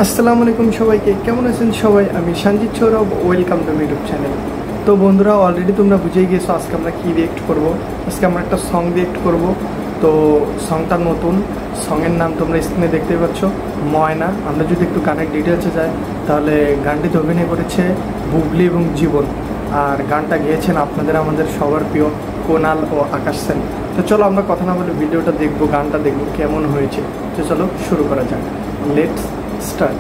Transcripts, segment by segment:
আসসালামু আলাইকুম সবাইকে, কেমন আছেন সবাই? আমি Sanjit Sourav, welcome to my YouTube channel. তো বন্ধুরা, অলরেডি তোমরা বুঝেই গেছো আজকে আমরা কী রিয়েক্ট করব। আজকে আমরা একটা সং রিয়েক্ট করব। তো সংটা নতুন, সঙের নাম তোমরা স্ক্রিনে দেখতেই পাচ্ছ, ময়না। আমরা যদি একটু গানের ডিটেলসে যাই তাহলে গানটিতে অভিনয় করেছে বুবলি এবং জীবন, আর গানটা গেয়েছেন আপনাদের আমাদের সবার প্রিয় কোনাল ও আকাশ সেন। তো চলো আমরা কথা না বলে ভিডিওটা দেখবো, গানটা দেখবো কেমন হয়েছে। তো চলো শুরু করা যাক, লেটস স্টার্ট।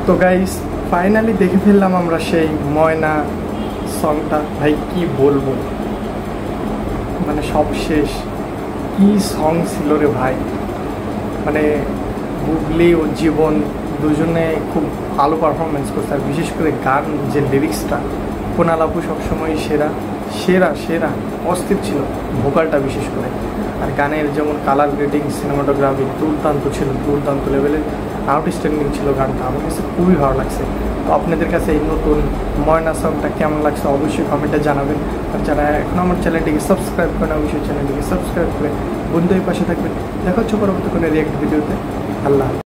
তো গাইস, ফাইনালি দেখে ফেললাম আমরা সেই ময়না সংটা। ভাই কি বলবো, মানে সব শেষ। কি সং ছিল রে ভাই, মানে বুবলি ও জীবন দুজনে খুব ভালো পারফরমেন্স করছে। আর বিশেষ করে গান, যে লিরিক্সটা, কোনাল আপু সবসময় সেরা সেরা সেরা অস্থির ছিল, ভোকালটা বিশেষ করে। আর গানের যেমন কালার গ্রেডিং, সিনেমাটোগ্রাফি দুর্দান্ত ছিল, দুর্দান্ত লেভেলের আউটস্ট্যান্ডিং ছিল গানটা। আমার কাছে খুবই ভালো লাগছে। তো আপনাদের কাছে এই নতুন ময়না সংটা কেমন লাগছে অবশ্যই কমেন্টে জানাবেন। আর যারা এখন আমার চ্যানেলটিকে সাবস্ক্রাইব করেন, অবশ্যই চ্যানেলটিকে সাবস্ক্রাইব করে বন্ধুদের পাশে থাকবেন। দেখা হচ্ছে পরবর্তী কোনো রিয়েক্ট ভিডিওতে। আল্লাহ।